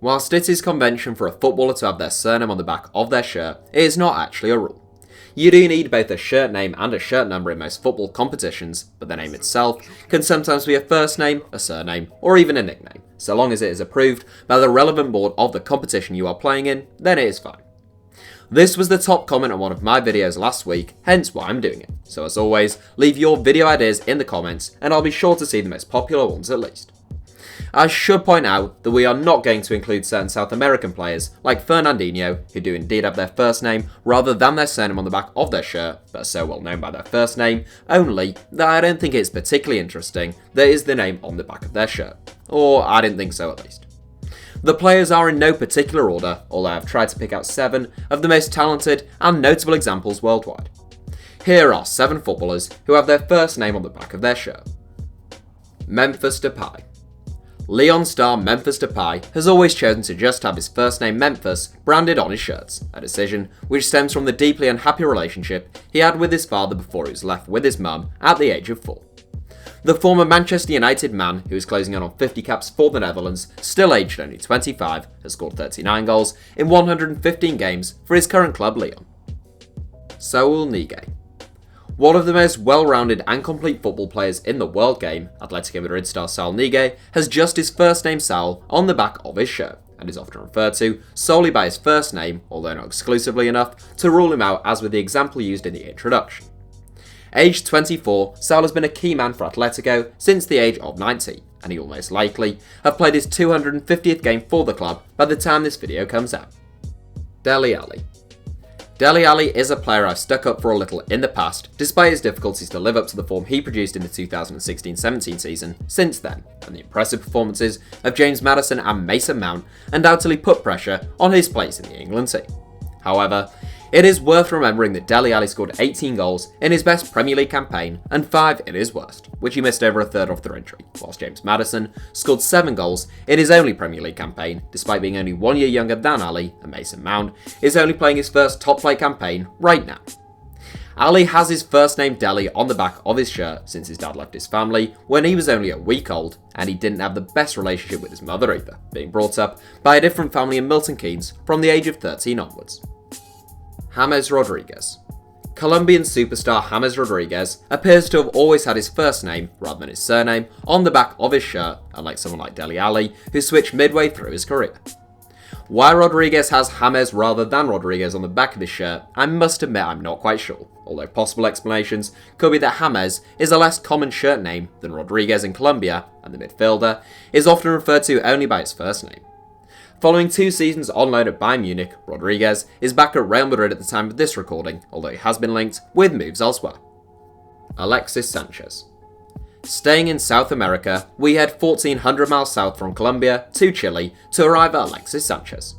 Whilst it is convention for a footballer to have their surname on the back of their shirt, it is not actually a rule. You do need both a shirt name and a shirt number in most football competitions, but the name itself can sometimes be a first name, a surname, or even a nickname. So long as it is approved by the relevant board of the competition you are playing in, then it is fine. This was the top comment on one of my videos last week, hence why I'm doing it. So as always, leave your video ideas in the comments and I'll be sure to see the most popular ones at least. I should point out that we are not going to include certain South American players like Fernandinho, who do indeed have their first name rather than their surname on the back of their shirt, but are so well known by their first name only that I don't think it's particularly interesting that is the name on the back of their shirt. Or I didn't think so at least. The players are in no particular order, although I've tried to pick out 7 of the most talented and notable examples worldwide. Here are 7 footballers who have their first name on the back of their shirt. Memphis Depay. Lyon star Memphis Depay has always chosen to just have his first name Memphis branded on his shirts, a decision which stems from the deeply unhappy relationship he had with his father before he was left with his mum at the age of 4. The former Manchester United man, who is closing in on 50 caps for the Netherlands, still aged only 25, has scored 39 goals in 115 games for his current club Lyon. Saúl Ñíguez. One of the most well-rounded and complete football players in the world game, Atletico Madrid star Saúl Ñíguez has just his first name Saúl on the back of his shirt, and is often referred to solely by his first name, although not exclusively enough to rule him out as with the example used in the introduction. Aged 24, Saúl has been a key man for Atletico since the age of 19, and he will most likely have played his 250th game for the club by the time this video comes out. Dele Alli. Dele Alli is a player I've stuck up for a little in the past, despite his difficulties to live up to the form he produced in the 2016-17 season since then, and the impressive performances of James Maddison and Mason Mount undoubtedly put pressure on his place in the England team. However, it is worth remembering that Dele Alli scored 18 goals in his best Premier League campaign and 5 in his worst, which he missed over a third of through injury, whilst James Maddison scored 7 goals in his only Premier League campaign, despite being only 1 year younger than Alli, and Mason Mount is only playing his first top flight campaign right now. Alli has his first name Dele on the back of his shirt since his dad left his family when he was only a week old, and he didn't have the best relationship with his mother either, being brought up by a different family in Milton Keynes from the age of 13 onwards. James Rodríguez. Colombian superstar James Rodríguez appears to have always had his first name, rather than his surname, on the back of his shirt, unlike someone like Dele Alli, who switched midway through his career. Why Rodríguez has James rather than Rodríguez on the back of his shirt, I must admit I'm not quite sure, although possible explanations could be that James is a less common shirt name than Rodríguez in Colombia, and the midfielder is often referred to only by his first name. Following 2 seasons on loan at Bayern Munich, Rodríguez is back at Real Madrid at the time of this recording, although he has been linked with moves elsewhere. Alexis Sánchez. Staying in South America, we head 1,400 miles south from Colombia to Chile to arrive at Alexis Sánchez.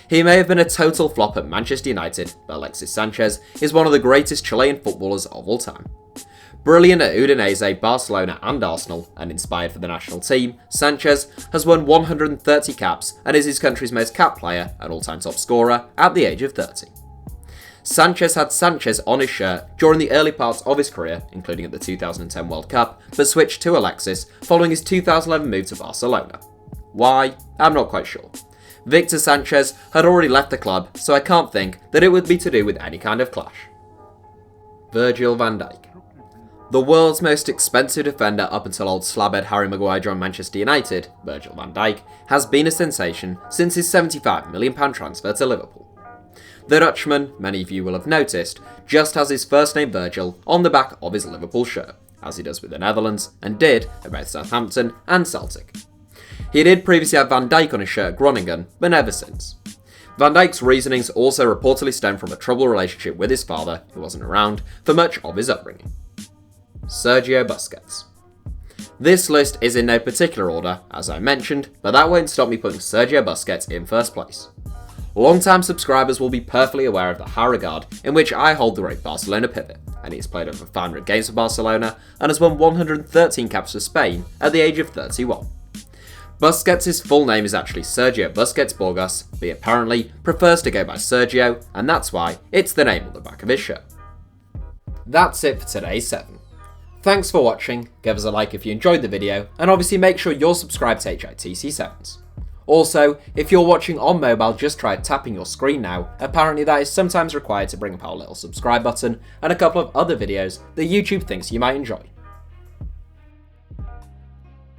He may have been a total flop at Manchester United, but Alexis Sánchez is one of the greatest Chilean footballers of all time. Brilliant at Udinese, Barcelona and Arsenal, and inspired for the national team, Sánchez has won 130 caps and is his country's most capped player and all-time top scorer at the age of 30. Sánchez had Sánchez on his shirt during the early parts of his career, including at the 2010 World Cup, but switched to Alexis following his 2011 move to Barcelona. Why? I'm not quite sure. Victor Sánchez had already left the club, so I can't think that it would be to do with any kind of clash. Virgil van Dijk. The world's most expensive defender up until old slabhead Harry Maguire joined Manchester United, Virgil van Dijk, has been a sensation since his £75 million transfer to Liverpool. The Dutchman, many of you will have noticed, just has his first name Virgil on the back of his Liverpool shirt, as he does with the Netherlands, and did at both Southampton and Celtic. He did previously have Van Dijk on his shirt at Groningen, but never since. Van Dijk's reasonings also reportedly stem from a troubled relationship with his father, who wasn't around for much of his upbringing. Sergio Busquets. This list is in no particular order, as I mentioned, but that won't stop me putting Sergio Busquets in first place. Long-time subscribers will be perfectly aware of the high regard in which I hold the great Barcelona pivot, and he has played over 500 games for Barcelona and has won 113 caps for Spain at the age of 31. Busquets' full name is actually Sergio Busquets Burgos, but he apparently prefers to go by Sergio, and that's why it's the name on the back of his shirt. That's it for today's 7. Thanks for watching, give us a like if you enjoyed the video, and obviously make sure you're subscribed to HITC Sevens. Also, if you're watching on mobile, just try tapping your screen now. Apparently that is sometimes required to bring up our little subscribe button and a couple of other videos that YouTube thinks you might enjoy.